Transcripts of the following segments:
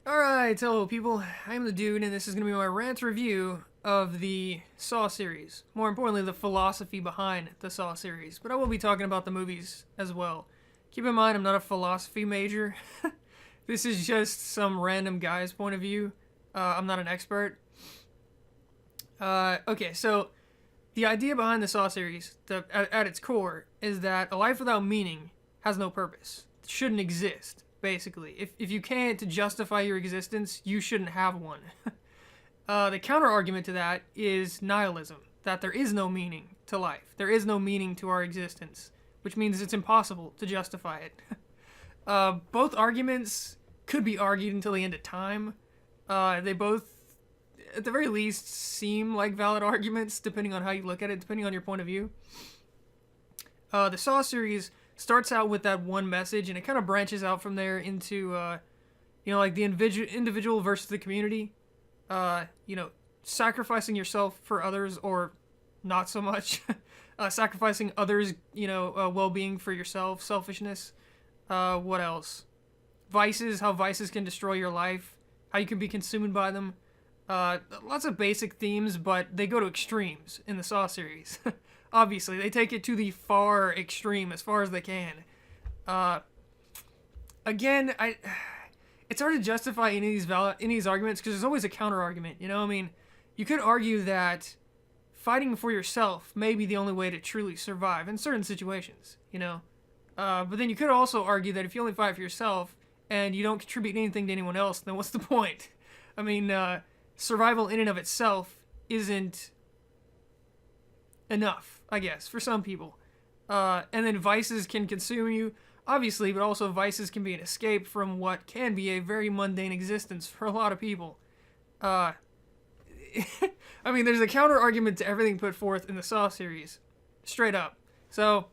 Alright, hello people, I'm the Dude, and this is going to be my rant review of the Saw series. More importantly, the philosophy behind the Saw series. But I will be talking about the movies as well. Keep in mind, I'm not a philosophy major. This is just some random guy's point of view. I'm not an expert. Okay, so the idea behind the Saw series, at its core, is that a life without meaning has no purpose. It shouldn't exist, basically. If you can't justify your existence, you shouldn't have one. The counter argument to that is nihilism, that there is no meaning to life. There is no meaning to our existence, which means it's impossible to justify it. Both arguments could be argued until the end of time. They both, at the very least, seem like valid arguments, depending on how you look at it, depending on your point of view. The Saw series starts out with that one message, and it kind of branches out from there into, like the individual versus the community. Sacrificing yourself for others, or not so much. Sacrificing others, well-being for yourself, selfishness. What else? Vices, how vices can destroy your life, how you can be consumed by them. Lots of basic themes, but they go to extremes in the Saw series. Obviously, they take it to the far extreme as far as they can. Again, it's hard to justify any of these arguments because there's always a counter argument. You could argue that fighting for yourself may be the only way to truly survive in certain situations. But then you could also argue that if you only fight for yourself and you don't contribute anything to anyone else, then what's the point? Survival in and of itself isn't enough, I guess, for some people. And then vices can consume you, obviously, but also vices can be an escape from what can be a very mundane existence for a lot of people. There's a counter argument to everything put forth in the Saw series. Straight up. So,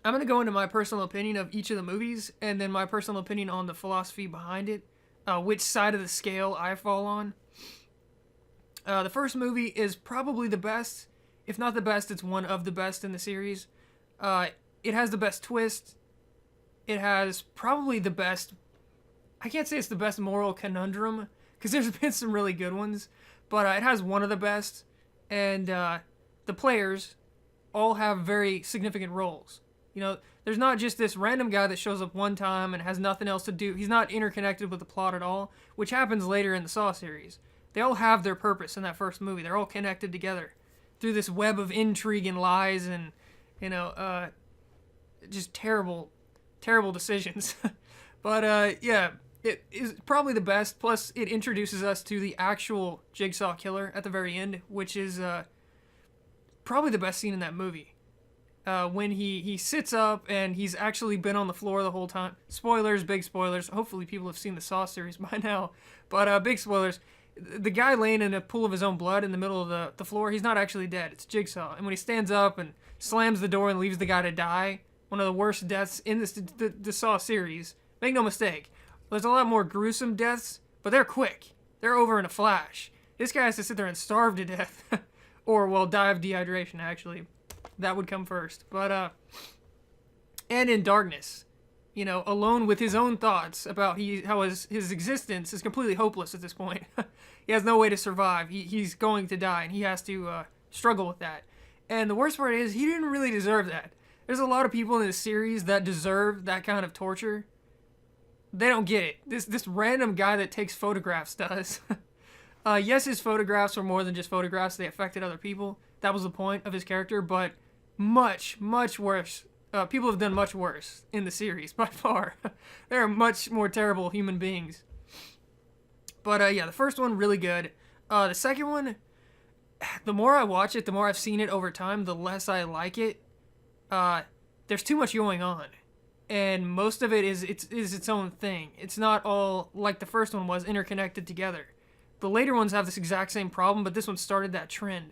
I'm going to go into my personal opinion of each of the movies, and then my personal opinion on the philosophy behind it, which side of the scale I fall on. The first movie is probably the best. If not the best, it's one of the best in the series. It has the best twist. It has probably the best... I can't say it's the best moral conundrum, because there's been some really good ones, but it has one of the best, and the players all have very significant roles. There's not just this random guy that shows up one time and has nothing else to do. He's not interconnected with the plot at all, which happens later in the Saw series. They all have their purpose in that first movie. They're all connected together through this web of intrigue and lies and, just terrible, terrible decisions. But, it is probably the best. Plus, it introduces us to the actual Jigsaw killer at the very end, which is probably the best scene in that movie. When he sits up and he's actually been on the floor the whole time. Spoilers, big spoilers. Hopefully people have seen the Saw series by now. But big spoilers. The guy laying in a pool of his own blood in the middle of the floor, he's not actually dead. It's Jigsaw. And when he stands up and slams the door and leaves the guy to die, one of the worst deaths in the Saw series, make no mistake, there's a lot more gruesome deaths, but they're quick. They're over in a flash. This guy has to sit there and starve to death. Or, die of dehydration, actually. That would come first. But, and in darkness. Alone with his own thoughts about how his existence is completely hopeless at this point. He has no way to survive. He's going to die, and he has to struggle with that. And the worst part is, he didn't really deserve that. There's a lot of people in this series that deserve that kind of torture. They don't get it. This random guy that takes photographs does. Yes, his photographs were more than just photographs. They affected other people. That was the point of his character, but much, much worse. People have done much worse in the series, by far. There are much more terrible human beings. But, the first one, really good. The second one, the more I watch it, the more I've seen it over time, the less I like it. There's too much going on. And most of it is its own thing. It's not all, like the first one was, interconnected together. The later ones have this exact same problem, but this one started that trend.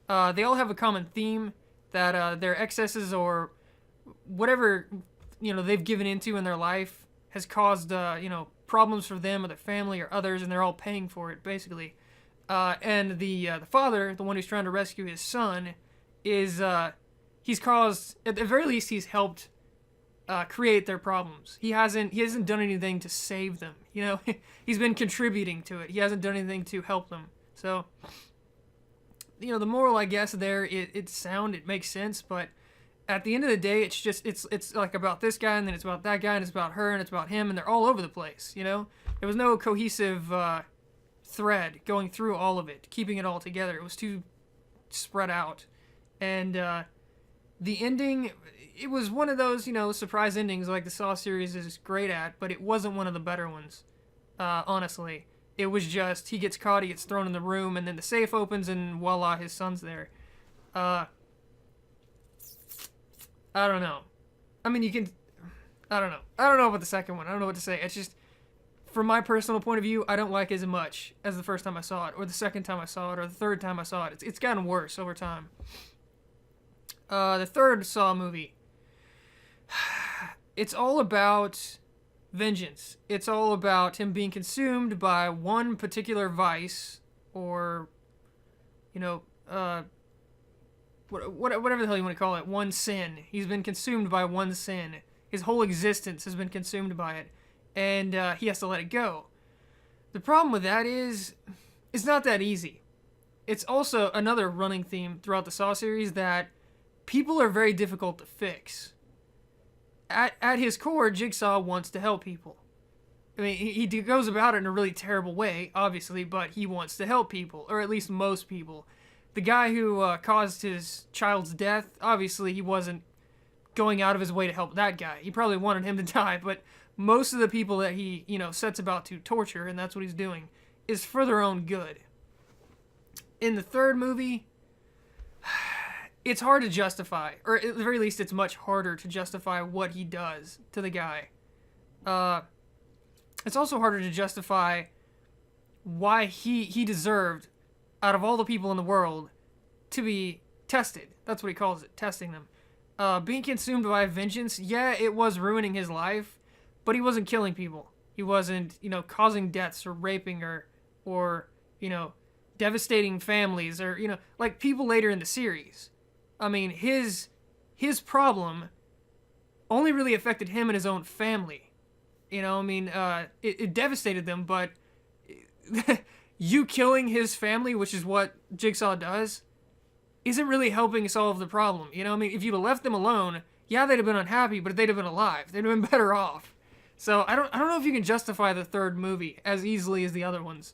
They all have a common theme, that their excesses or whatever they've given into in their life has caused problems for them or their family or others, and they're all paying for it basically. And the father, the one who's trying to rescue his son, is he's caused, at the very least, he's helped create their problems. He hasn't done anything to save them. You know, he's been contributing to it. He hasn't done anything to help them. So, you know, the moral, I guess, there, it's sound, it makes sense, but at the end of the day, it's like about this guy, and then it's about that guy, and it's about her, and it's about him, and they're all over the place, you know? There was no cohesive thread going through all of it, keeping it all together. It was too spread out. And the ending, it was one of those, you know, surprise endings like the Saw series is great at, but it wasn't one of the better ones, honestly. It was just, he gets caught, he gets thrown in the room, and then the safe opens, and voila, his son's there. I don't know. I mean, I don't know. I don't know about the second one. I don't know what to say. It's just, from my personal point of view, I don't like it as much as the first time I saw it, or the second time I saw it, or the third time I saw it. It's gotten worse over time. The third Saw movie. It's all about vengeance. It's all about him being consumed by one particular vice, or, you know, whatever the hell you want to call it, one sin. He's been consumed by one sin. His whole existence has been consumed by it, and he has to let it go. The problem with that is, it's not that easy. It's also another running theme throughout the Saw series that people are very difficult to fix. At his core, Jigsaw wants to help people. I mean, he goes about it in a really terrible way, obviously, but he wants to help people, or at least most people. The guy who caused his child's death, obviously he wasn't going out of his way to help that guy. He probably wanted him to die, but most of the people that he, you know, sets about to torture, and that's what he's doing, is for their own good. In the third movie, it's hard to justify, or at the very least it's much harder to justify what he does to the guy. It's also harder to justify why he deserved, out of all the people in the world, to be tested. That's what he calls it, testing them. Being consumed by vengeance, yeah, it was ruining his life, but he wasn't killing people. He wasn't, you know, causing deaths or raping or you know, devastating families, or, you know, like people later in the series. I mean, his problem only really affected him and his own family. You know, I mean, it devastated them, but you killing his family, which is what Jigsaw does, isn't really helping solve the problem. You know, I mean, if you'd have left them alone, yeah, they'd have been unhappy, but they'd have been alive. They'd have been better off. So I don't know if you can justify the third movie as easily as the other ones,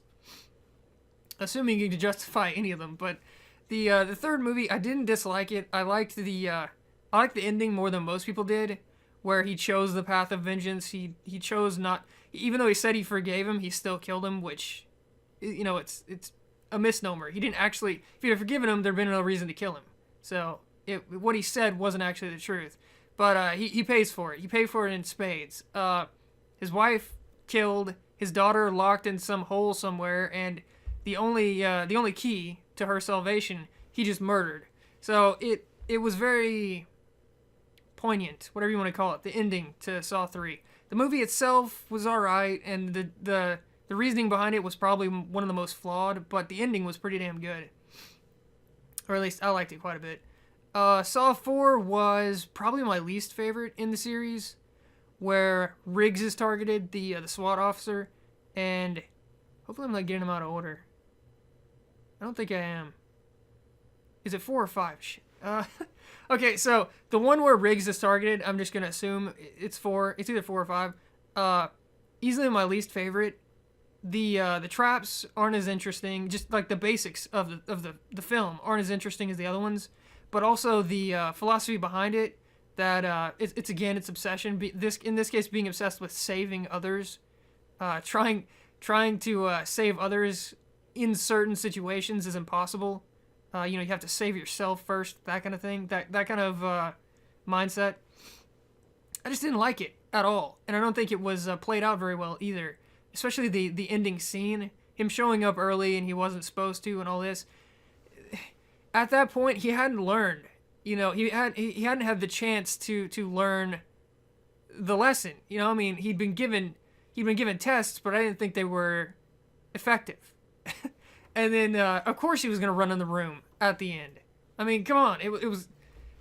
assuming you can justify any of them. But the third movie, I didn't dislike it. I liked the ending more than most people did, where he chose the path of vengeance. He chose not, even though he said he forgave him, he still killed him, which, you know, it's a misnomer. He didn't actually, if he'd have forgiven him, there'd been no reason to kill him. So what he said wasn't actually the truth. But he pays for it. He paid for it in spades. His wife killed, his daughter locked in some hole somewhere, and the only key to her salvation, he just murdered. So it was very poignant, whatever you want to call it, the ending to Saw 3. The movie itself was alright, and the reasoning behind it was probably one of the most flawed, but the ending was pretty damn good. Or at least I liked it quite a bit. Saw 4 was probably my least favorite in the series, where Riggs is targeted, the SWAT officer, and hopefully I'm not getting them out of order. I don't think I am. Is it 4 or 5? Shit. Okay, so the one where Riggs is targeted, I'm just gonna assume it's 4. It's either 4 or 5. Easily my least favorite. The traps aren't as interesting. Just like the basics of the film aren't as interesting as the other ones. But also the philosophy behind it, that it's again its obsession. In this case, being obsessed with saving others, trying to save others in certain situations is impossible. You have to save yourself first. That kind of thing. That kind of mindset. I just didn't like it at all, and I don't think it was played out very well either. Especially the ending scene, him showing up early and he wasn't supposed to, and all this. At that point, he hadn't learned. He hadn't had the chance to learn the lesson. I mean, he'd been given tests, but I didn't think they were effective. And then, of course, he was gonna run in the room at the end. I mean, come on, it was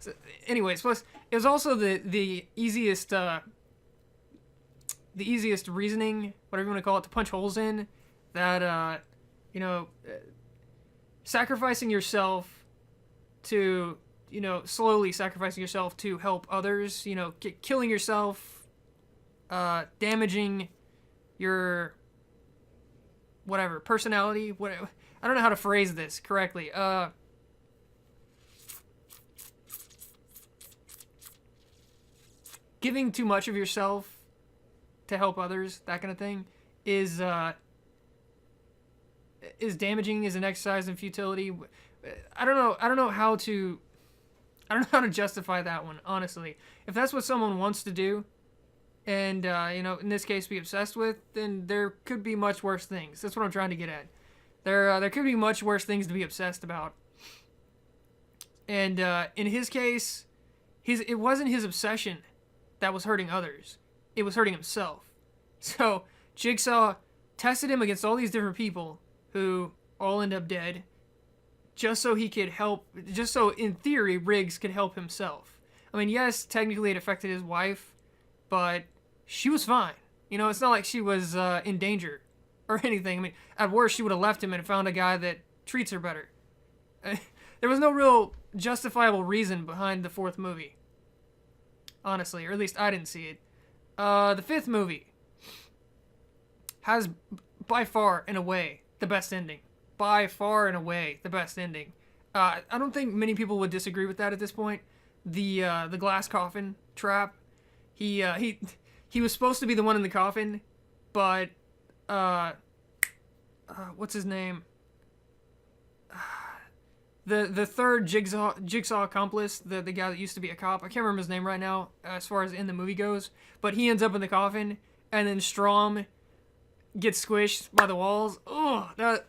So, anyways, plus it was also the easiest reasoning, whatever you want to call it, to punch holes in. That you know, sacrificing yourself to, slowly sacrificing yourself to help others. Killing yourself, damaging your whatever personality. Whatever. I don't know how to phrase this correctly. Giving too much of yourself to help others, that kind of thing, is damaging, is an exercise in futility. I don't know how to justify that one, honestly. If that's what someone wants to do, and in this case, be obsessed with, then there could be much worse things. That's what I'm trying to get at. There could be much worse things to be obsessed about. And in his case, it wasn't his obsession that was hurting others. It was hurting himself. So Jigsaw tested him against all these different people who all end up dead, just so he could help, just so in theory Riggs could help himself. I mean, yes, technically it affected his wife, but she was fine. It's not like she was in danger or anything. I mean, at worst, she would have left him and found a guy that treats her better. There was no real justifiable reason behind the fourth movie, honestly, or at least I didn't see it. The fifth movie has, by far and away, the best ending. By far and away, the best ending. I don't think many people would disagree with that at this point. The glass coffin trap. He was supposed to be the one in the coffin, but what's his name? The third Jigsaw accomplice, the guy that used to be a cop. I can't remember his name right now, as far as in the movie goes. But he ends up in the coffin, and then Strom gets squished by the walls. Oh, that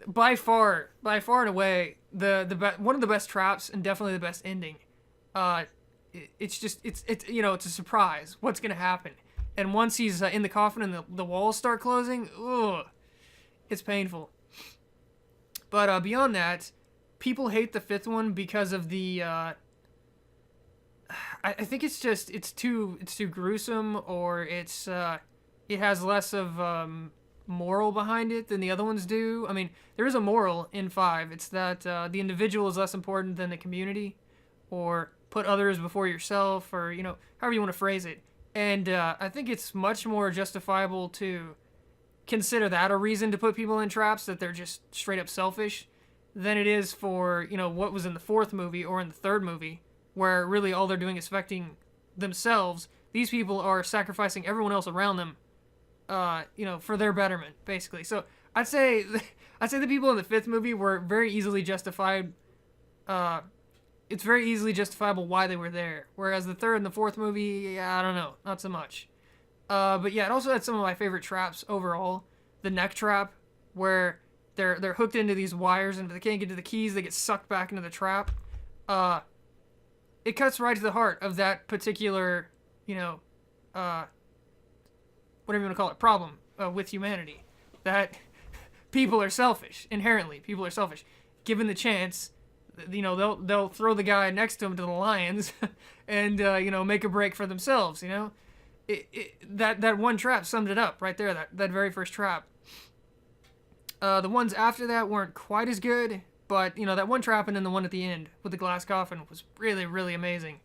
by far and away one of the best traps, and definitely the best ending. It's a surprise what's gonna happen. And once he's in the coffin and the walls start closing, it's painful. But beyond that, people hate the fifth one because of the I think it's too gruesome, or it has less of moral behind it than the other ones do. I mean, there is a moral in 5. It's that the individual is less important than the community, or put others before yourself, or however you want to phrase it. And I think it's much more justifiable to consider that a reason to put people in traps, that they're just straight up selfish, than it is for what was in the fourth movie or in the third movie, where really all they're doing is affecting themselves. These people are sacrificing everyone else around them, for their betterment, basically. So I'd say the people in the fifth movie were very easily justified. It's very easily justifiable why they were there. Whereas the third and the fourth movie, I don't know, not so much. But yeah, it also had some of my favorite traps overall. The neck trap, where they're hooked into these wires, and if they can't get to the keys, they get sucked back into the trap. It cuts right to the heart of that particular, whatever you want to call it, problem with humanity. That people are selfish, inherently. People are selfish. Given the chance, they'll throw the guy next to him to the lions and, make a break for themselves, That one trap summed it up right there, that very first trap. The ones after that weren't quite as good, but, that one trap and then the one at the end with the glass coffin was really, really amazing.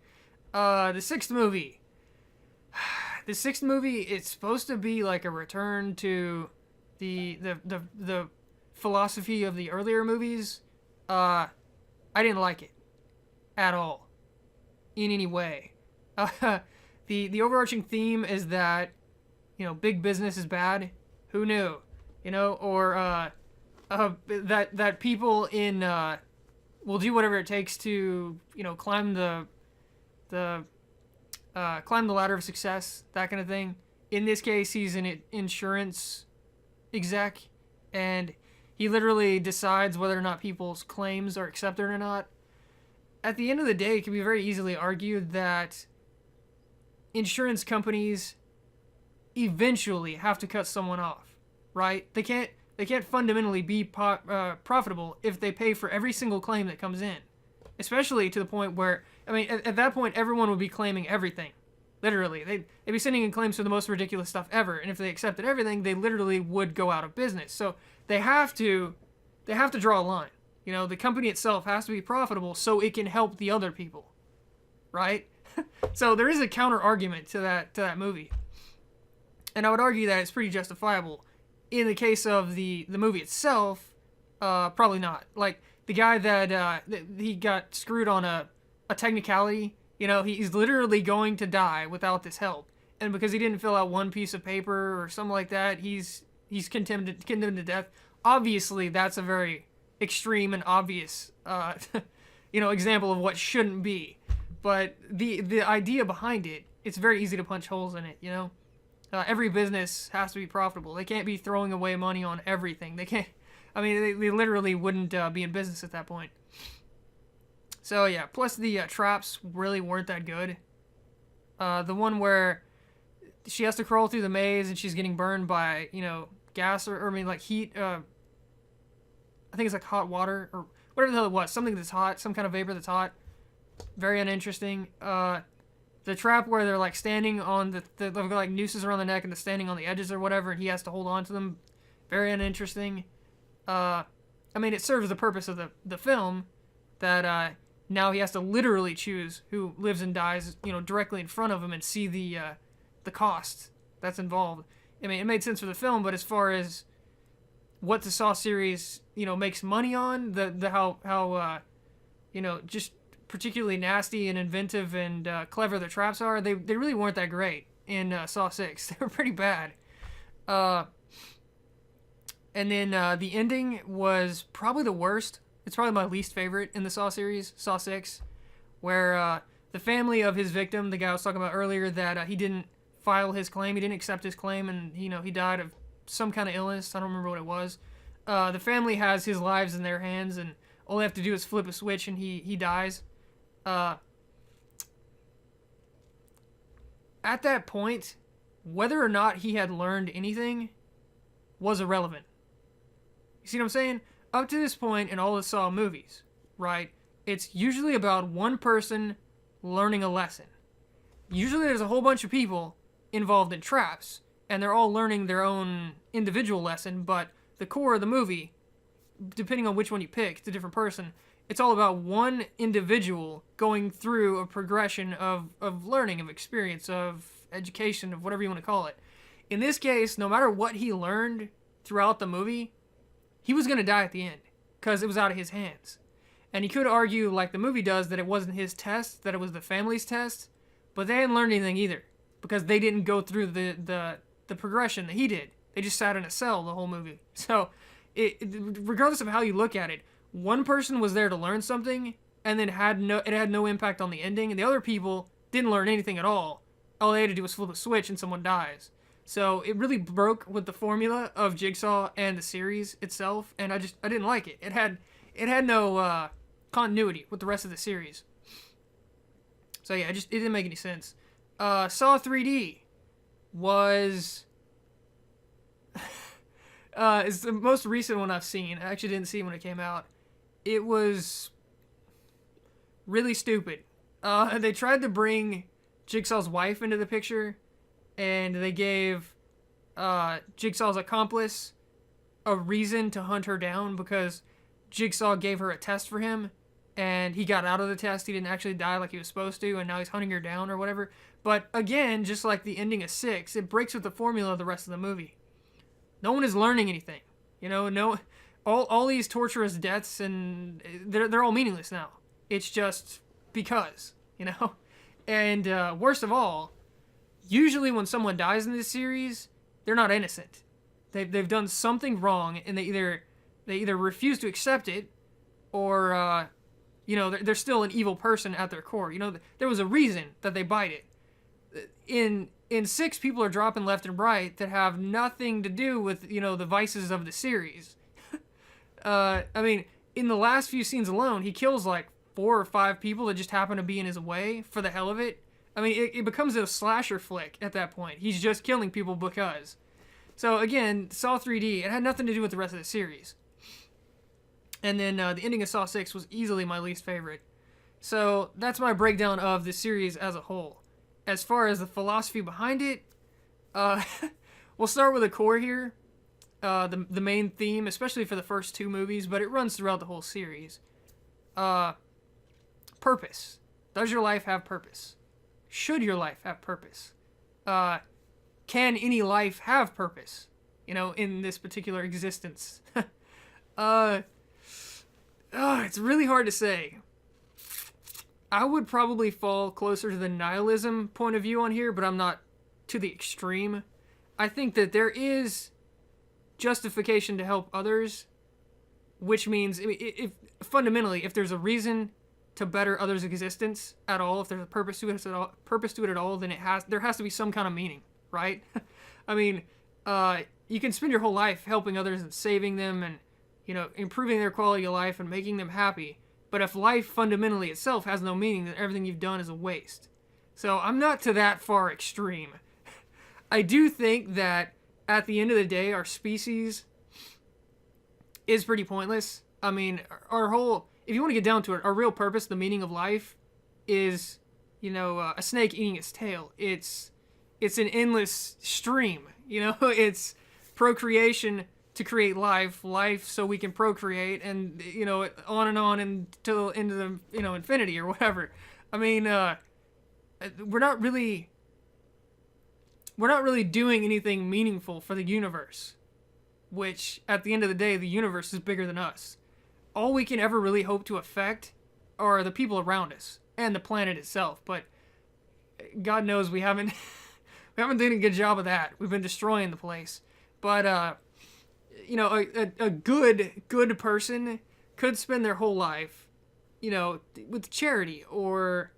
The sixth movie. The sixth movie, it's supposed to be like a return to the philosophy of the earlier movies. I didn't like it at all, in any way. The overarching theme is that, big business is bad. Who knew? Or that people will do whatever it takes to, climb the ladder of success, that kind of thing. In this case, he's an insurance exec, and he literally decides whether or not people's claims are accepted or not. At the end of the day, it can be very easily argued that insurance companies eventually have to cut someone off, right? They can't fundamentally be profitable if they pay for every single claim that comes in. especially to the point where, I mean, at that point, everyone would be claiming everything. Literally. They'd be sending in claims for the most ridiculous stuff ever, and if they accepted everything, they literally would go out of business. So they have to draw a line. You know, the company itself has to be profitable so it can help the other people. Right? So there is a counter argument to that movie. And I would argue that it's pretty justifiable. In the case of the movie itself, probably not. Like, the guy that he got screwed on a technicality, you know, he's literally going to die without this help. And because he didn't fill out one piece of paper or something like that, he's condemned to death. Obviously, that's a very extreme and obvious, example of what shouldn't be. But the idea behind it, it's very easy to punch holes in it, you know? Every business has to be profitable. They can't be throwing away money on everything. They can't, I mean, they literally wouldn't be in business at that point. So, yeah, plus the traps really weren't that good. The one where she has to crawl through the maze and she's getting burned by, gas or I mean, like heat, I think it's like hot water or whatever the hell it was. Something that's hot, some kind of vapor that's hot. Very uninteresting. The trap where they're like standing on they've got like nooses around the neck and they're standing on the edges or whatever, and he has to hold on to them. Very uninteresting. I mean, it serves the purpose of the film that now he has to literally choose who lives and dies, directly in front of him and see the cost that's involved. I mean, it made sense for the film, but as far as what the Saw series, makes money on, how just particularly nasty and inventive and clever the traps are, they really weren't that great in Saw 6. They were pretty bad. And then the ending was probably the worst. It's probably my least favorite in the Saw series, Saw 6, where the family of his victim, the guy I was talking about earlier, that he didn't file his claim, he didn't accept his claim, and he died of some kind of illness. I don't remember what it was. The family has his lives in their hands, and all they have to do is flip a switch, and he dies. At that point, whether or not he had learned anything was irrelevant. You see what I'm saying? Up to this point in all the Saw movies, right, it's usually about one person learning a lesson. Usually there's a whole bunch of people involved in traps, and they're all learning their own individual lesson, but the core of the movie, depending on which one you pick, it's a different person. It's all about one individual going through a progression of learning, of experience, of education, of whatever you want to call it. In this case, no matter what he learned throughout the movie, he was going to die at the end because it was out of his hands. And he could argue, like the movie does, that it wasn't his test, that it was the family's test, but they hadn't learned anything either because they didn't go through the progression that he did. They just sat in a cell the whole movie. So, regardless of how you look at it, one person was there to learn something, and then it had no impact on the ending, and the other people didn't learn anything at all. All they had to do was flip a switch and someone dies. So it really broke with the formula of Jigsaw and the series itself, and I didn't like it. It had no continuity with the rest of the series. So yeah, it didn't make any sense. Saw 3D was it's the most recent one I've seen. I actually didn't see it when it came out. It was really stupid. They tried to bring Jigsaw's wife into the picture, and they gave Jigsaw's accomplice a reason to hunt her down because Jigsaw gave her a test for him, and he got out of the test. He didn't actually die like he was supposed to, and now he's hunting her down or whatever. But again, just like the ending of 6, it breaks with the formula of the rest of the movie. No one is learning anything. All these torturous deaths, and they're all meaningless now. It's just because, And worst of all, usually when someone dies in this series, they're not innocent. They've done something wrong, and they either refuse to accept it, or they're still an evil person at their core. There was a reason that they bite it. In 6, people are dropping left and right that have nothing to do with the vices of the series. I mean, in the last few scenes alone, he kills like 4 or 5 people that just happen to be in his way for the hell of it. I mean, it becomes a slasher flick at that point. He's just killing people because. So again, Saw 3D, it had nothing to do with the rest of the series. And then the ending of Saw 6 was easily my least favorite. So that's my breakdown of the series as a whole. As far as the philosophy behind it, uh, we'll start with the core here. The main theme, especially for the first two movies, but it runs throughout the whole series. Purpose. Does your life have purpose? Should your life have purpose? Can any life have purpose? In this particular existence. It's really hard to say. I would probably fall closer to the nihilism point of view on here, but I'm not to the extreme. I think that there is justification to help others, which means if fundamentally, if there's a reason to better others' existence at all, if there's a purpose to it at all, then there has to be some kind of meaning, right? I mean, you can spend your whole life helping others and saving them and improving their quality of life and making them happy. But if life fundamentally itself has no meaning, then everything you've done is a waste. So I'm not to that far extreme. I do think that at the end of the day, our species is pretty pointless. I mean, if you want to get down to it, our real purpose, the meaning of life, is, a snake eating its tail. It's an endless stream. It's procreation to create life so we can procreate, and on and on until into the infinity or whatever. I mean, we're not really doing anything meaningful for the universe, which at the end of the day, the universe is bigger than us. All we can ever really hope to affect are the people around us and the planet itself, but God knows we haven't done a good job of that. We've been destroying the place. But a good person could spend their whole life, with charity or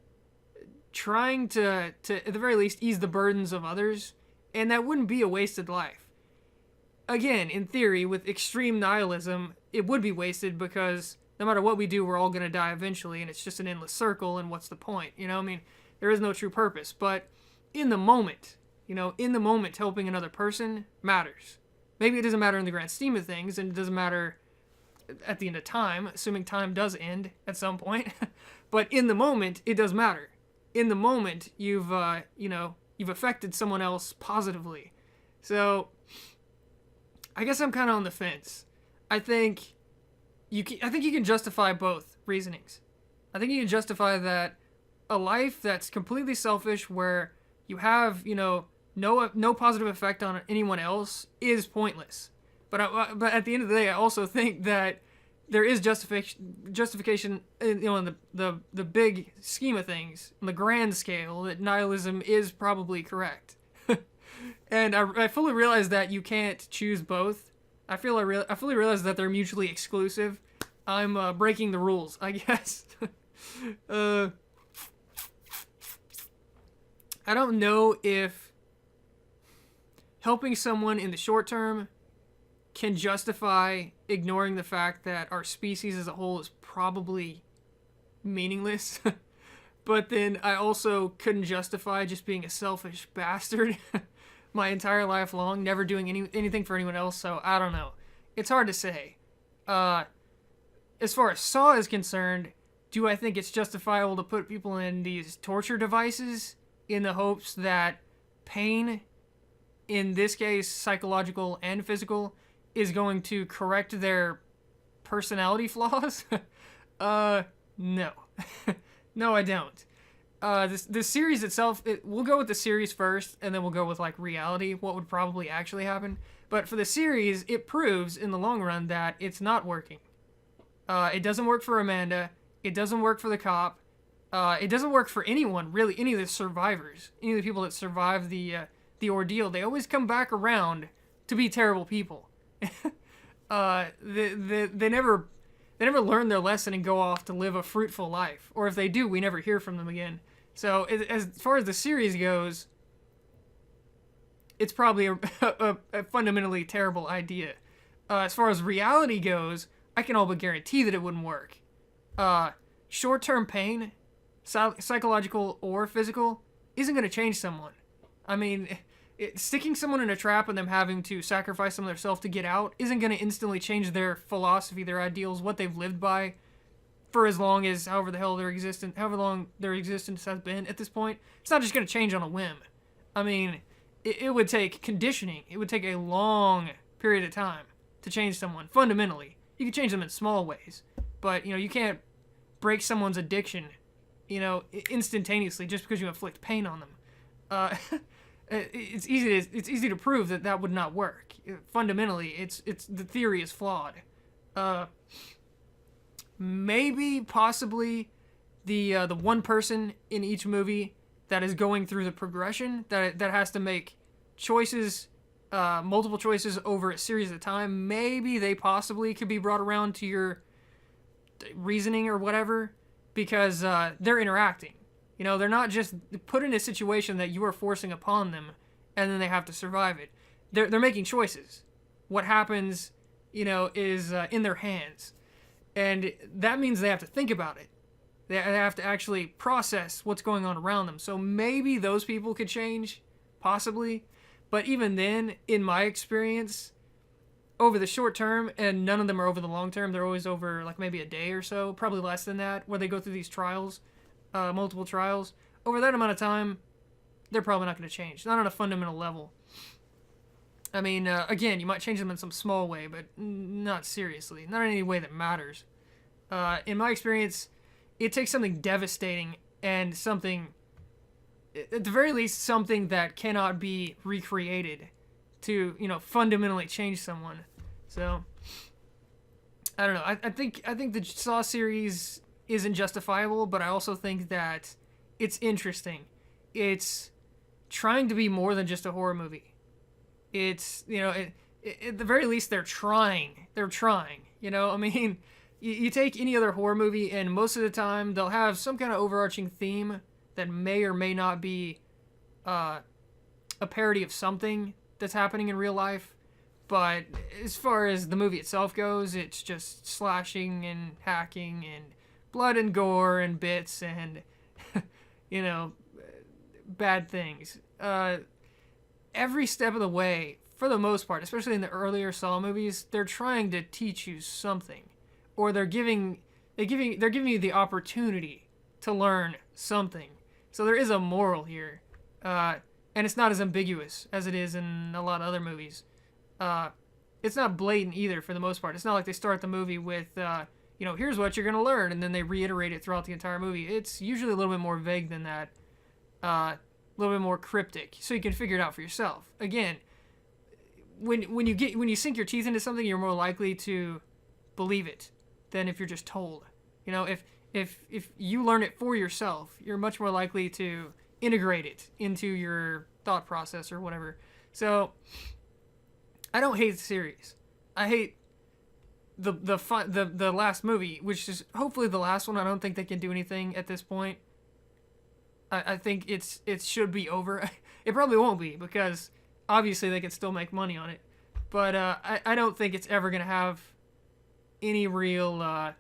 trying to at the very least ease the burdens of others, and that wouldn't be a wasted life. Again, in theory, with extreme nihilism, it would be wasted because no matter what we do, we're all going to die eventually, and it's just an endless circle, and what's the point? There is no true purpose. But in the moment, helping another person matters. Maybe it doesn't matter in the grand scheme of things, and it doesn't matter at the end of time, assuming time does end at some point. But in the moment, it does matter. In the moment, you've affected someone else positively. So, I guess I'm kind of on the fence. I think you can justify both reasonings. I think you can justify that a life that's completely selfish, where you have no positive effect on anyone else, is pointless. But at the end of the day, I also think that there is justification in the big scheme of things, on the grand scale, that nihilism is probably correct. And I fully realize that you can't choose both. I fully realize that they're mutually exclusive. I'm breaking the rules, I guess. I don't know if helping someone in the short term can justify ignoring the fact that our species as a whole is probably meaningless. But then I also couldn't justify just being a selfish bastard my entire life long, never doing anything for anyone else. So I don't know. It's hard to say. As far as Saw is concerned, do I think it's justifiable to put people in these torture devices in the hopes that pain, in this case psychological and physical, is going to correct their personality flaws? No. No, I don't. This series itself, we'll go with the series first, and then we'll go with, reality, what would probably actually happen. But for the series, it proves, in the long run, that it's not working. It doesn't work for Amanda. It doesn't work for the cop. It doesn't work for anyone, really, any of the survivors. Any of the people that survive the ordeal. They always come back around to be terrible people. They never learn their lesson and go off to live a fruitful life. Or if they do, we never hear from them again. So as far as the series goes, it's probably a fundamentally terrible idea. As far as reality goes, I can all but guarantee that it wouldn't work. Short-term pain, psychological or physical, isn't going to change someone. I mean, sticking someone in a trap and them having to sacrifice some of themselves to get out isn't going to instantly change their philosophy, their ideals, what they've lived by for as long as however long their existence has been at this point. It's not just going to change on a whim. I mean, it would take conditioning. It would take a long period of time to change someone fundamentally. You can change them in small ways, but you can't break someone's addiction, instantaneously just because you inflict pain on them. It's easy to prove that would not work. Fundamentally, it's the theory is flawed. Maybe possibly the one person in each movie that is going through the progression that has to make choices, multiple choices over a series of time. Maybe they possibly could be brought around to your reasoning or whatever, because they're interacting. They're not just put in a situation that you are forcing upon them and then they have to survive it. They're making choices. What happens, is in their hands. And that means they have to think about it. They have to actually process what's going on around them. So maybe those people could change, possibly. But even then, in my experience, over the short term, and none of them are over the long term, they're always over like maybe a day or so, probably less than that, where they go through these trials, multiple trials. Over that amount of time, they're probably not going to change. Not on a fundamental level. I mean, again, you might change them in some small way, but not seriously. Not in any way that matters. In my experience, it takes something devastating and something, at the very least, something that cannot be recreated to, fundamentally change someone. So, I don't know. I think the Saw series isn't justifiable, but I also think that it's interesting. It's trying to be more than just a horror movie. It's, at the very least, they're trying. I mean, you take any other horror movie, and most of the time, they'll have some kind of overarching theme that may or may not be a parody of something that's happening in real life. But as far as the movie itself goes, it's just slashing and hacking and blood and gore and bits and, bad things. Every step of the way, for the most part, especially in the earlier Saw movies, they're trying to teach you something, or they're giving you the opportunity to learn something. So there is a moral here, and it's not as ambiguous as it is in a lot of other movies. It's not blatant either, for the most part. It's not like they start the movie with, here's what you're gonna learn, and then they reiterate it throughout the entire movie. It's usually a little bit more vague than that. A little bit more cryptic, so you can figure it out for yourself. Again, when you sink your teeth into something, you're more likely to believe it than if you're just told. If you learn it for yourself, you're much more likely to integrate it into your thought process or whatever. So I don't hate the series. I hate the last movie, which is hopefully the last one. I don't think they can do anything at this point. I think it should be over. It probably won't be, because obviously they can still make money on it. But I don't think it's ever going to have any real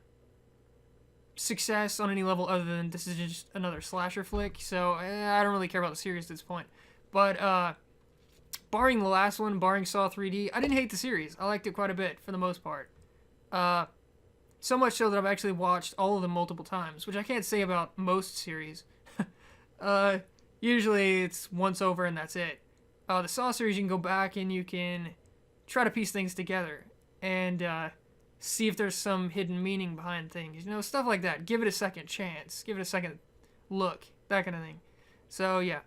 success on any level other than this is just another slasher flick. So I don't really care about the series at this point. But barring the last one, barring Saw 3D, I didn't hate the series. I liked it quite a bit for the most part. So much so that I've actually watched all of them multiple times, which I can't say about most series. Usually it's once over and that's it. The Saw series, you can go back and you can try to piece things together and see if there's some hidden meaning behind things. Stuff like that. Give it a second chance. Give it a second look. That kind of thing. So, yeah.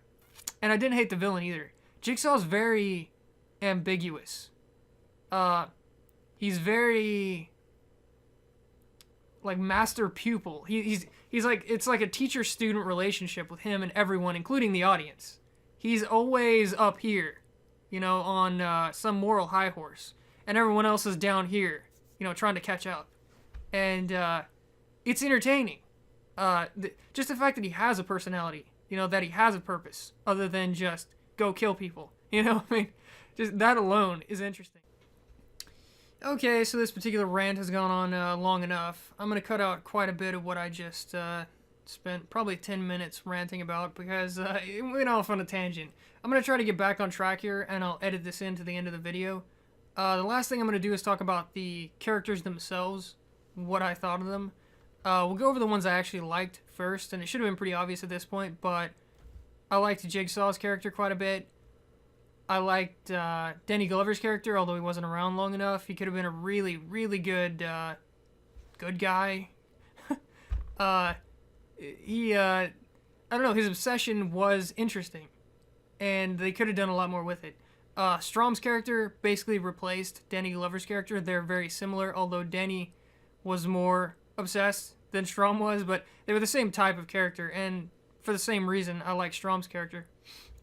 And I didn't hate the villain either. Jigsaw's very ambiguous. He's very like master pupil. He's like, it's like a teacher-student relationship with him and everyone, including the audience. He's always up here, on some moral high horse, and everyone else is down here, trying to catch up. And it's entertaining. Just the fact that he has a personality, that he has a purpose other than just go kill people. I mean, just that alone is interesting. Okay, so this particular rant has gone on long enough. I'm going to cut out quite a bit of what I just spent probably 10 minutes ranting about, because it went off on a tangent. I'm going to try to get back on track here, and I'll edit this into the end of the video. The last thing I'm going to do is talk about the characters themselves, what I thought of them. We'll go over the ones I actually liked first, and it should have been pretty obvious at this point, but I liked Jigsaw's character quite a bit. I liked Danny Glover's character, although he wasn't around long enough. He could have been a really, really good good guy. I don't know, his obsession was interesting, and they could have done a lot more with it. Strom's character basically replaced Danny Glover's character. They're very similar, although Danny was more obsessed than Strom was, but they were the same type of character, and for the same reason, I like Strom's character.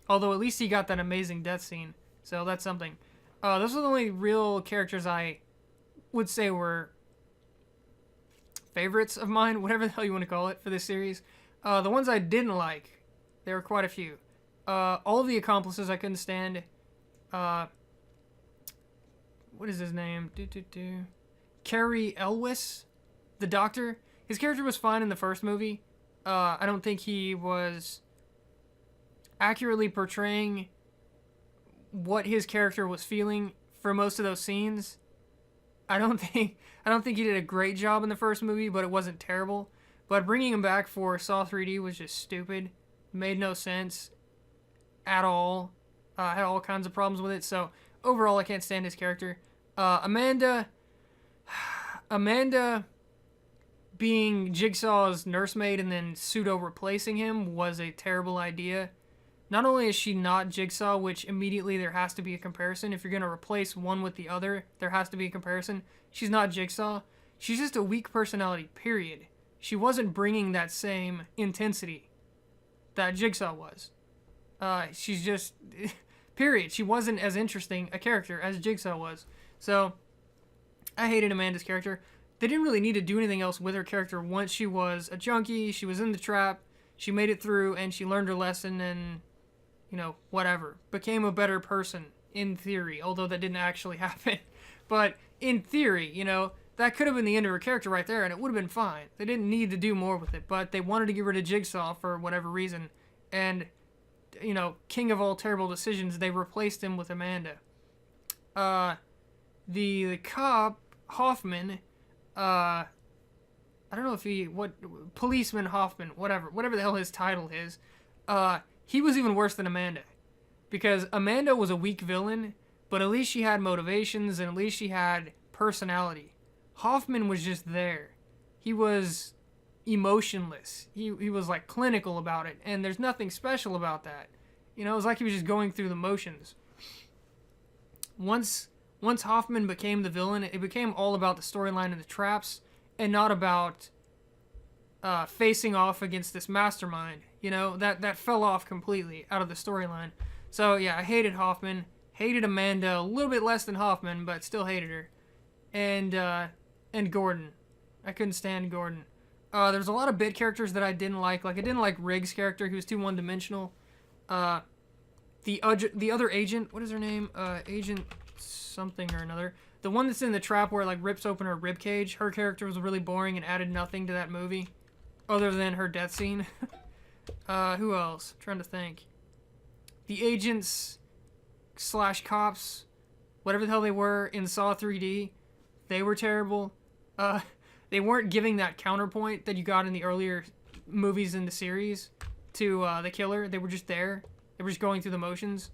Although at least he got that amazing death scene, so that's something. Those are the only real characters I would say were favorites of mine, whatever the hell you want to call it, for this series. The ones I didn't like, there were quite a few. All of the accomplices I couldn't stand. What is his name? Cary Elwes, the doctor. His character was fine in the first movie. I don't think he was accurately portraying what his character was feeling for most of those scenes. I don't think he did a great job in the first movie, but it wasn't terrible. But bringing him back for Saw 3D was just stupid. Made no sense at all. Had all kinds of problems with it. So overall, I can't stand his character. Amanda being Jigsaw's nursemaid and then pseudo replacing him was a terrible idea. Not only is she not Jigsaw, which immediately there has to be a comparison. If you're going to replace one with the other, there has to be a comparison. She's not Jigsaw. She's just a weak personality, period. She wasn't bringing that same intensity that Jigsaw was. She's just... period. She wasn't as interesting a character as Jigsaw was. So, I hated Amanda's character. They didn't really need to do anything else with her character once she was a junkie, she was in the trap, she made it through, and she learned her lesson and... whatever. Became a better person, in theory, although that didn't actually happen. But, in theory, that could have been the end of her character right there, and it would have been fine. They didn't need to do more with it, but they wanted to get rid of Jigsaw for whatever reason. And, king of all terrible decisions, they replaced him with Amanda. The cop, Hoffman, I don't know if policeman Hoffman, whatever the hell his title is, he was even worse than Amanda. Because Amanda was a weak villain, but at least she had motivations and at least she had personality. Hoffman was just there. He was emotionless. He was like clinical about it, and there's nothing special about that. It was like he was just going through the motions. Once Hoffman became the villain, it became all about the storyline and the traps, and not about facing off against this mastermind. That fell off completely out of the storyline. So yeah, I hated Hoffman, hated Amanda a little bit less than Hoffman, but still hated her, and Gordon. I couldn't stand Gordon. There's a lot of bit characters that I didn't like. Like I didn't like Riggs' character; he was too one-dimensional. The other agent, what is her name? Agent something or another. The one that's in the trap where it like rips open her rib cage. Her character was really boring and added nothing to that movie, other than her death scene. Who else? I'm trying to think. The agents / cops, whatever the hell they were in Saw 3D, they were terrible. They weren't giving that counterpoint that you got in the earlier movies in the series to the killer. They were just there. They were just going through the motions.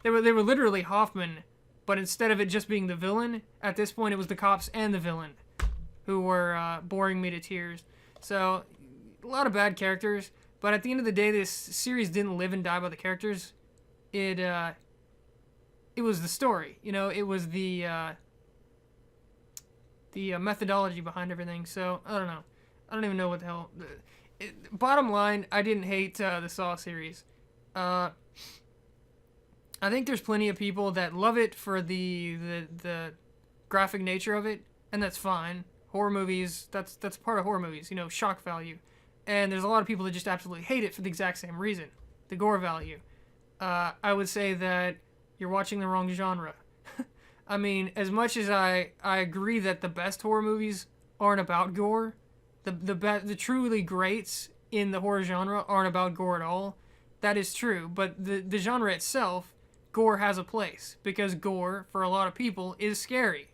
They were literally Hoffman, but instead of it just being the villain, at this point it was the cops and the villain who were boring me to tears. So, a lot of bad characters, but at the end of the day, this series didn't live and die by the characters. It was the story, it was the methodology behind everything. So, I don't know. I don't even know what the hell. Bottom line, I didn't hate the Saw series. I think there's plenty of people that love it for the graphic nature of it, and that's fine. Horror movies, that's part of horror movies, shock value. And there's a lot of people that just absolutely hate it for the exact same reason, the gore value. I would say that you're watching the wrong genre. I mean, as much as I agree that the best horror movies aren't about gore, the truly greats in the horror genre aren't about gore at all. That is true, but the genre itself, gore has a place, because gore, for a lot of people, is scary.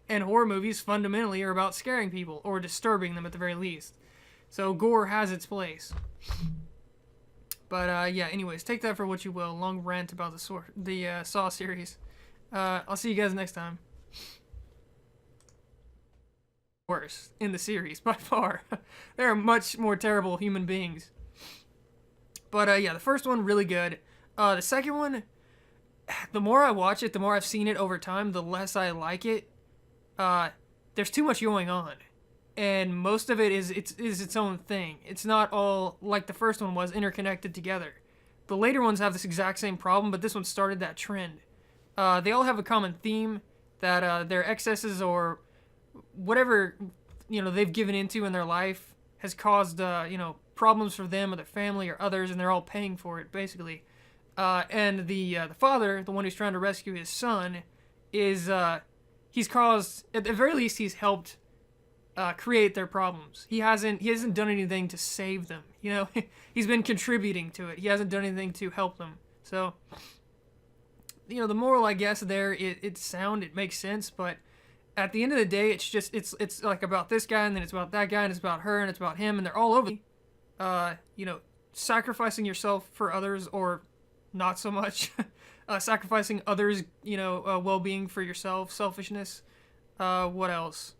And horror movies fundamentally are about scaring people or disturbing them at the very least. So gore has its place. But yeah, anyways, take that for what you will. Long rant about the Saw series. I'll see you guys next time. Worse in the series by far. There are much more terrible human beings. But yeah, the first one really good. The second one, the more I watch it, the more I've seen it over time, the less I like it. There's too much going on, and most of it is its own thing. It's not all like the first one was interconnected together. The later ones have this exact same problem, but this one started that trend. They all have a common theme that their excesses or whatever they've given into in their life has caused problems for them or their family or others, and they're all paying for it basically. And the father, the one who's trying to rescue his son, is he's caused, at the very least, he's helped create their problems. He hasn't done anything to save them. He's been contributing to it. He hasn't done anything to help them. So, the moral, I guess, there, it's sound, it makes sense, but at the end of the day, it's like about this guy, and then it's about that guy, and it's about her, and it's about him, and they're all over. Sacrificing yourself for others, or not so much. Sacrificing others, well-being for yourself, selfishness. What else?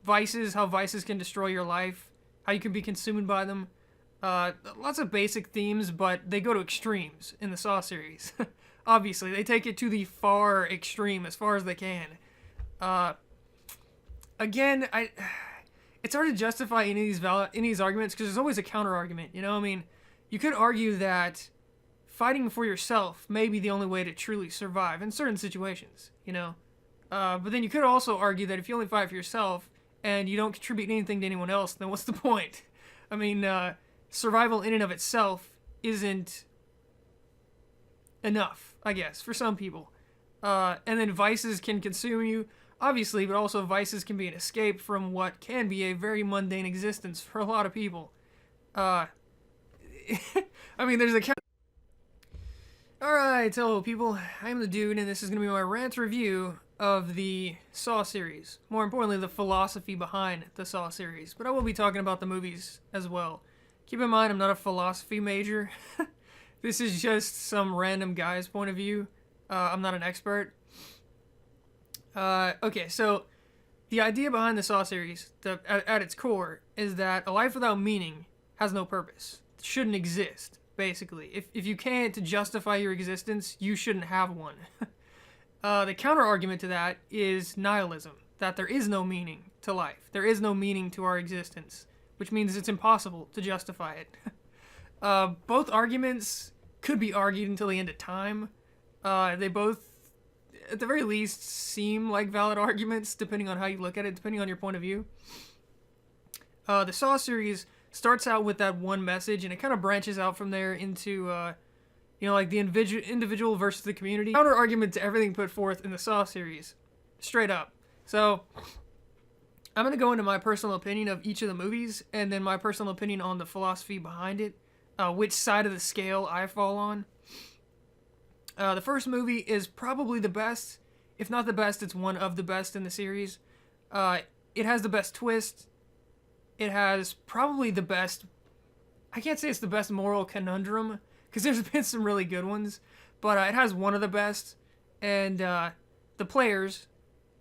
Vices, how vices can destroy your life, how you can be consumed by them. Lots of basic themes, but they go to extremes in the Saw series. Obviously, they take it to the far extreme, as far as they can. Again, it's hard to justify any of these arguments, because there's always a counter-argument, you could argue that fighting for yourself may be the only way to truly survive in certain situations, but then you could also argue that if you only fight for yourself and you don't contribute anything to anyone else, then what's the point? Survival in and of itself isn't enough, I guess, for some people. And then vices can consume you, obviously, but also vices can be an escape from what can be a very mundane existence for a lot of people. There's a... Alright, hello people, I'm the Dude, and this is going to be my rant review of the Saw series. More importantly, the philosophy behind the Saw series, but I will be talking about the movies as well. Keep in mind, I'm not a philosophy major. This is just some random guy's point of view. I'm not an expert. Okay, so the idea behind the Saw series, at its core, is that a life without meaning has no purpose. It shouldn't exist. Basically, if you can't justify your existence, you shouldn't have one. The counter-argument to that is nihilism, that there is no meaning to life. There is no meaning to our existence, which means it's impossible to justify it. Both arguments could be argued until the end of time. They both, at the very least, seem like valid arguments, depending on how you look at it, depending on your point of view. The Saw series starts out with that one message, and it kind of branches out from there into, like the individual versus the community. Counter argument to everything put forth in the Saw series, straight up. So, I'm going to go into my personal opinion of each of the movies, and then my personal opinion on the philosophy behind it, which side of the scale I fall on. The first movie is probably the best. If not the best, it's one of the best in the series. It has the best twist. It has probably the best... I can't say it's the best moral conundrum, because there's been some really good ones, but it has one of the best, and the players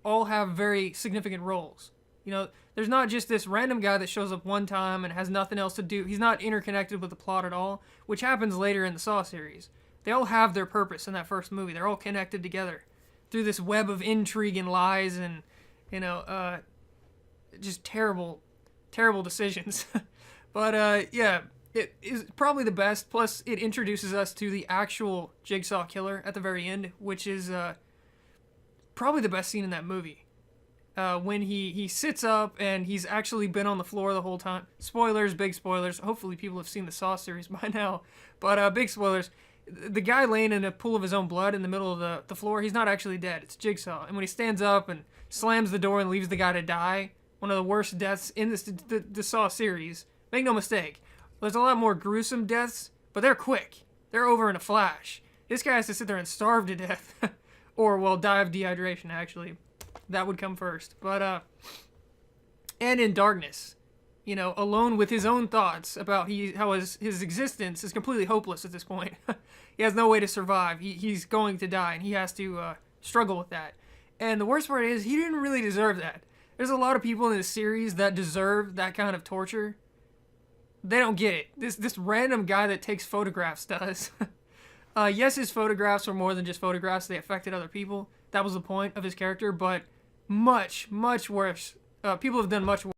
all have very significant roles. There's not just this random guy that shows up one time and has nothing else to do. He's not interconnected with the plot at all, which happens later in the Saw series. They all have their purpose in that first movie. They're all connected together through this web of intrigue and lies and, just terrible decisions. But, yeah, it is probably the best. Plus, it introduces us to the actual Jigsaw killer at the very end, which is probably the best scene in that movie. When he sits up and he's actually been on the floor the whole time. Spoilers, big spoilers. Hopefully people have seen the Saw series by now. But big spoilers. The guy laying in a pool of his own blood in the middle of the floor, he's not actually dead. It's Jigsaw. And when he stands up and slams the door and leaves the guy to die, one of the worst deaths in the Saw series. Make no mistake. There's a lot more gruesome deaths, but they're quick. They're over in a flash. This guy has to sit there and starve to death. Or, well, die of dehydration, actually. That would come first. But and in darkness, you know, alone with his own thoughts about how his existence is completely hopeless at this point. He has no way to survive. He's going to die, and he has to struggle with that. And the worst part is, he didn't really deserve that. There's a lot of people in this series that deserve that kind of torture. They don't get it. This random guy that takes photographs does. Yes, his photographs were more than just photographs. They affected other people. That was the point of his character, but much, much worse. People have done much worse.